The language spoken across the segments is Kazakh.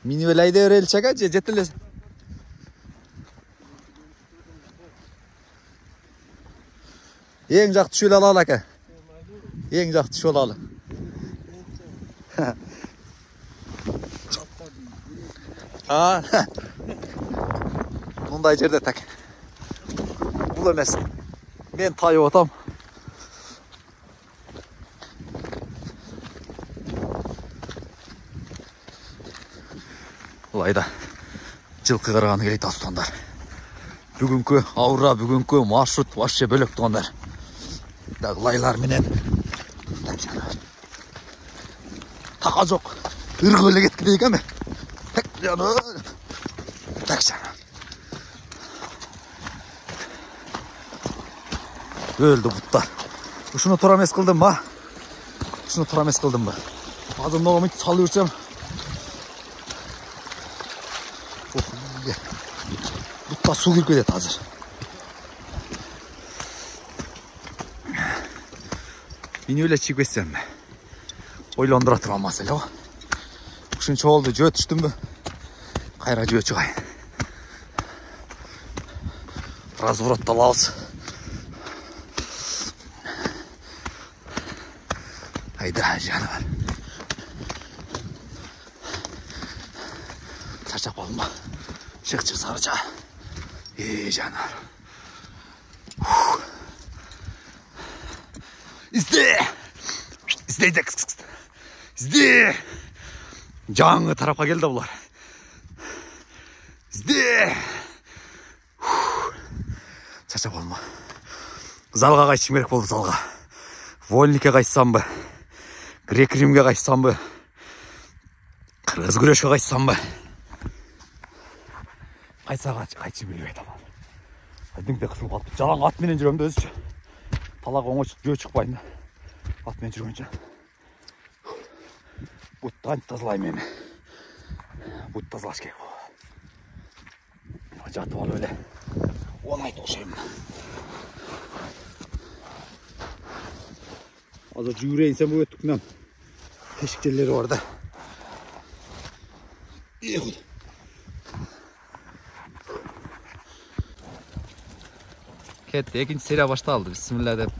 Mini öyle de öyle çaka jettiler. Eng жақсы шөл алалы aka. Eng жақсы шөл алалы. Ha. Bunday жерде так. Бұл емес. Мен тайып отам. Бұлайда жылқы қырғаны келейді астондар. Бүгінгі ауыра, бүгінгі маршрут вообще бөлек тұғандар. Лайлар менен. Тақа жоқ. Үргі өлі кеткі дейік әме. Так жаны. Так жаны. Өлді бұттар. Ұшыны тұра емес қылдым ба? Ұшыны тұра емес қылдым ба? Азым ноға мүйтті салы өрсем. Бұтта су кіріп кетеді азыр. Мен өлі чиіп кетсем бе? Ойландыра тұрған мәселе ғой. Үшінші олды жөт үштім бі? Қайра жөт шығайын. Разворотта лауыз. Айда жанывар. Сарчақ болдым ба? Шық сарча. Жанывар. İzde. İzde. Жаңы тарапқа келді бұлар. İzde. Шаршап болдым ба? Залға қайтышым керек болды, залға. Вольникке қайтсам ба? Грек-римге қайтсам ба? Қырғыз күрешке қайтсам ба? Қайтсаға қайтшы біліп айтамын. Діңде қысылып қалды. Жалаң атменен жүремді өзі. Талақ оңы жөө шықпайын. Атмен жүргенше. Бұттан тазалаймын мен. Бұт тазалаш керек бұл. Жатып ал өлі. Оңай толшаймын. Азыр жүгірейін сен бұл өттікінен. Тешік жерлері бар да. Кетті, екінші серия башталды. Бисмилля деп.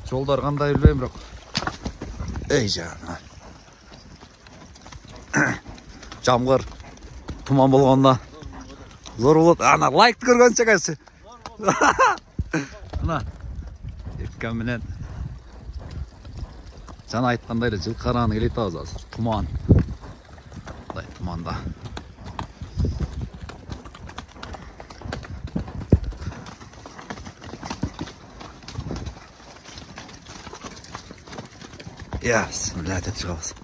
Жолдар қандай білмеймін бірақ. Ей жана. Жамғыр тұман болғанда зор болады. Ана лайкты көргенше қайсы. Ана еккен менен жана айтқандай жылқы қараны келейді азыр. Тұман. Тұманда. Ya, bismillah деп шығамыз.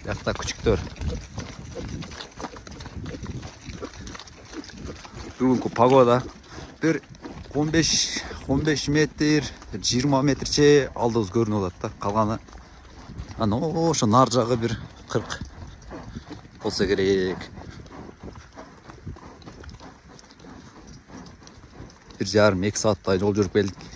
Жақта күчіктер. Бүгінгі погода бір 15 метр, 20 метрче алдыз көрініп олады да. Қалғаны ошы нар жағы бір 40 болса керек. Bir жарым 2 сааттай жол жүріп келдік.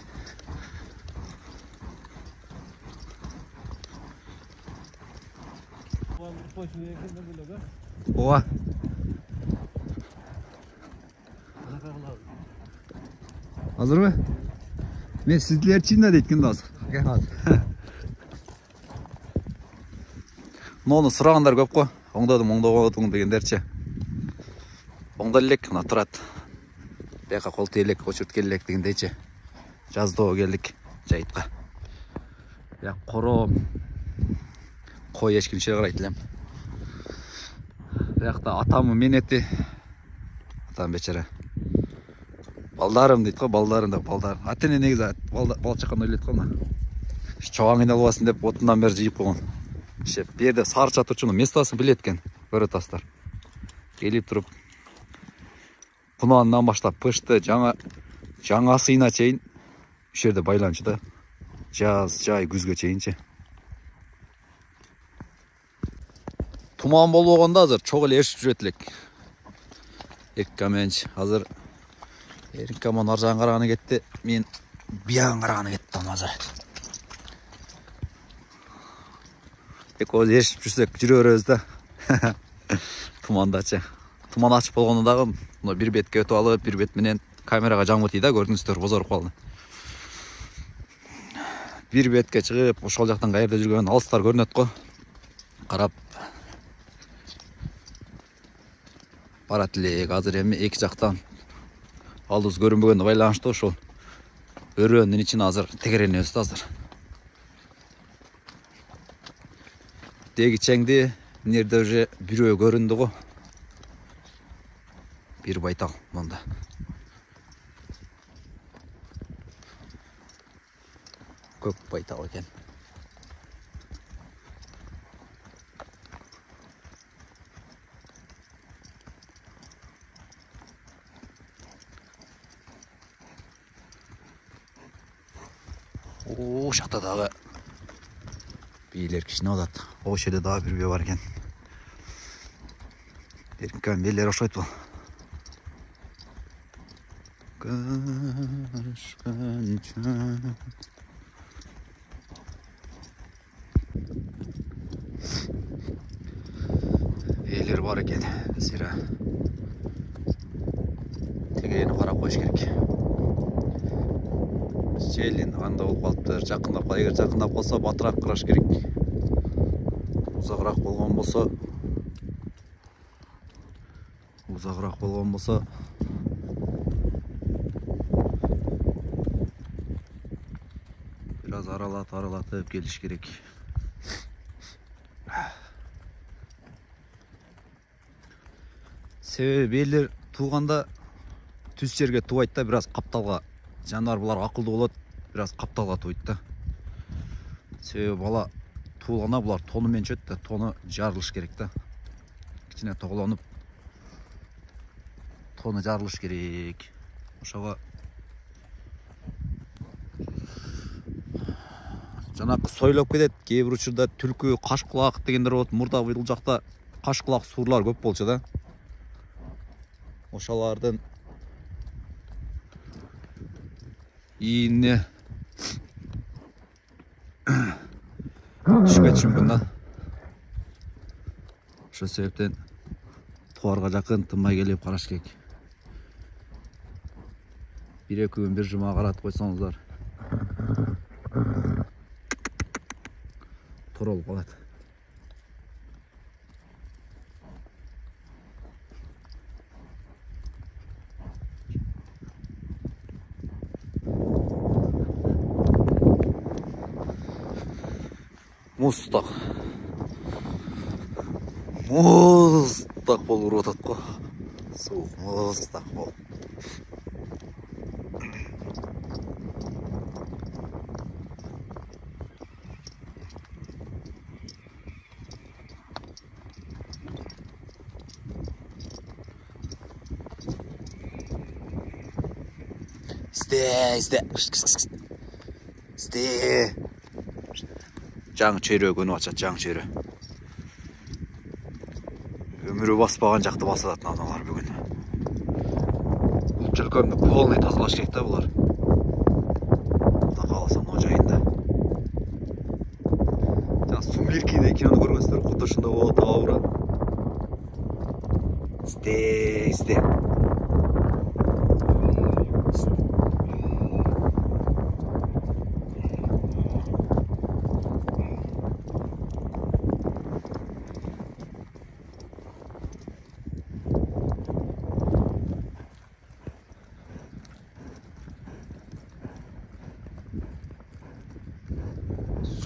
Oha. Hazır mı? Ben sizler için de etkin de hazır. Onu sırağınlar köp koy. Оңдадым дегендерче. Оңдалек, мына тұрат. Бияқа қол тиелек, көшірт келек дегендейче. Жаздоо келдік жайытқа. Бияқ қором. Қой ешкіншері қарайтылем. Бияқта атамы мен еті. Атам бечара. Балдарым дейді қой, балдарым да балдарым. Атене негізі балчаққан ойлайды қой. Чоғаң айналбасын деп отындан бері жиып қойған. Берде сарча тұрчыны местасын білеткен көрі тастар. Келіп тұрып Құнанынан баштап пышты жаңа сыйына чейін жерде байланшы да. Жаз, жай, күзге чейінше. Туман болғанда азыр чоғыл ершіп жүретілік. Еккаменш, азыр ерінкаман аржан қарағаны кетті. Мен биян қарағаны кеттім азыр. экөөбүз ээрчип жүрсөк жүрө беребиз да. Тумандачы. Туман ачып болгондо дагы мына бир бетке өтүп алып, бир бет менен камерага жаңы тий да, көрдүңүздөр, бозоруп калды. Бир бетке чыгып, ошол жактан каерде жүргөн алыстар көрүнөт го. Карап барат элек. Азыр эми эки жактан алдыбыз көрүнбөгөнүнө байланыштуу ошол өрөөнүн ичине азыр тегеренебиз да азыр. Дегичеңди нерде уже бирөө көрүндү го. Бир байтал монда. Көк байтал экен. О, шақта дағы бийлер кішіне алады. О, шеде дағы бір бей бар екен. Еркінкен бейлер ошойт бұл. Бейлер бар екен. Сірі тегені қарап қойш керек. Желин анда болып қалыптыр, жақындап қалды. Егер жақындап қалса, батырақ қыраш керек. Ұзағырақ болған болса, biraz аралатып келіш керек. Себебі белер туғанда түз жерге туайт да, biraz қапталға. Жануар бұлар ақылды болады, biraz қапталға туайт да. Себебі бала туылғанда бұлар тонымен чөтті, тоны жарылыш керек та. Кішкене тоғыланып, тоны жарылыш керек. Ошоға жанакы сойлап кетет. Кейбір учурда түлкі, қашқұлақ дегендер болады. Мурда бұл жақта қашқұлақ суырлар көп болчу да. Ошалардың иіне түшіп кетиши мүмкүн да. Ошол себептен туарга жакын тынбай келип караш керек. Бир-эки күн, бир жума каратып койсоңуздар туралып калат. Мустак болуп уруп атат го. Суук мустак бол. Сте. Жаң чөйрө көнүп атат, жаң чөйрө. Өмүрү баспаган жакты басат аналар бүгүн. Бул чөлкөмдү полный тазалаш керек да булар. Кудай кааласа мына жайында. Жана Сумеркиде кинону көргөнсүздөр, кудда ушундай болот аура. Сте.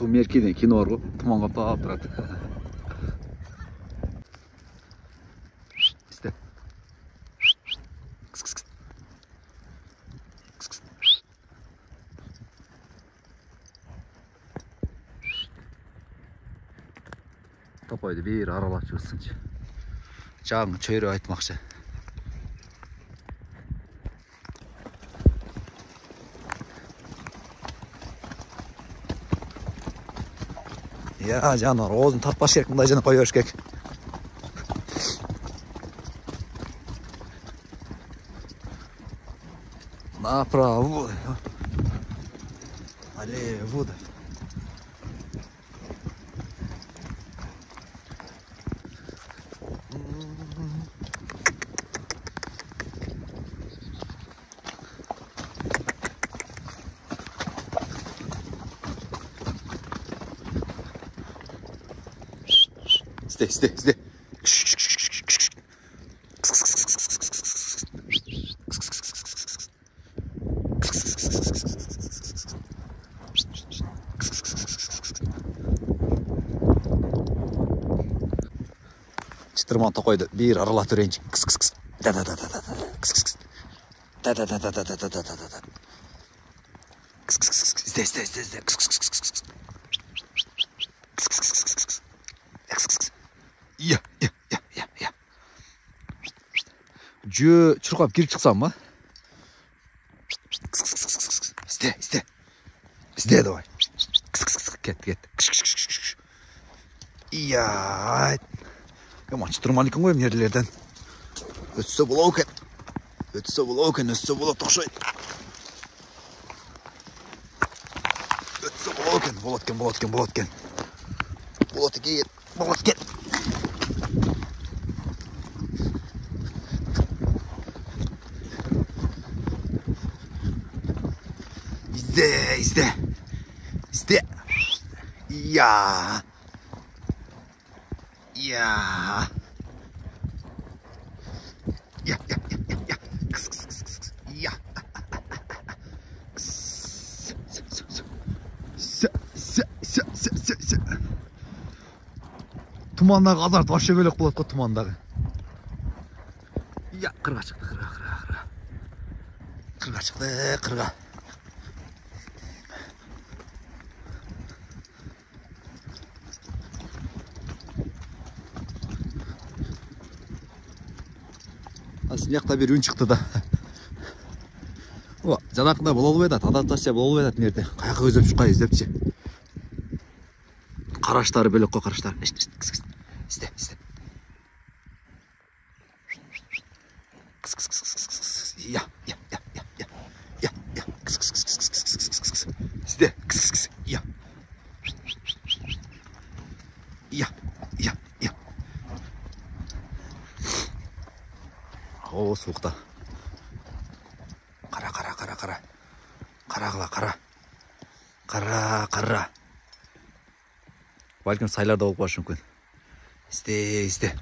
Сумеркиде кино бар го, туман каптап турат. Сте. Топайды бир аралап чыгысынчы. Жаң чөйрө айтмакчы. Ya canlar, oğuzun tatbaş керек, мындай жана кое бериш керек. Направо. Налево. İste. Çıtırman tokoydu. Bir arala türenci. İste. Ya. Jö çırqap girip çıksam mı? İste давай. Ket. Ya. Ama çıtırmalıkın koyayım yerlerden. Ötse bula toşaydı. Ötse bulatken. Bulatken. İste. Ya. Ya. Tumandağı azart başa bölek bulat ko tumandağı. Ya kırga çıktı. Kırga. Aslında yakta bir ün çıktı da. O janakında bololub edat, адатташча болуп эдат мерде. Каяка көзөп шукай издепчи. Караштары бөлөк кой караштар. İste. Ya. İste. Ya. O soğukta. Kara. Balkim saylarda olup başı mümkün. İste.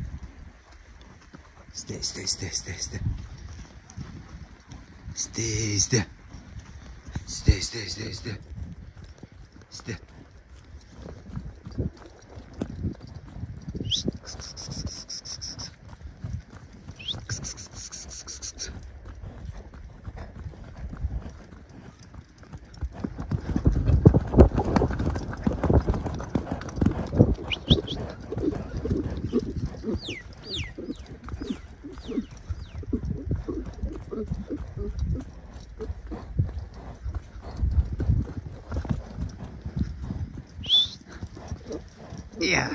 Yeah.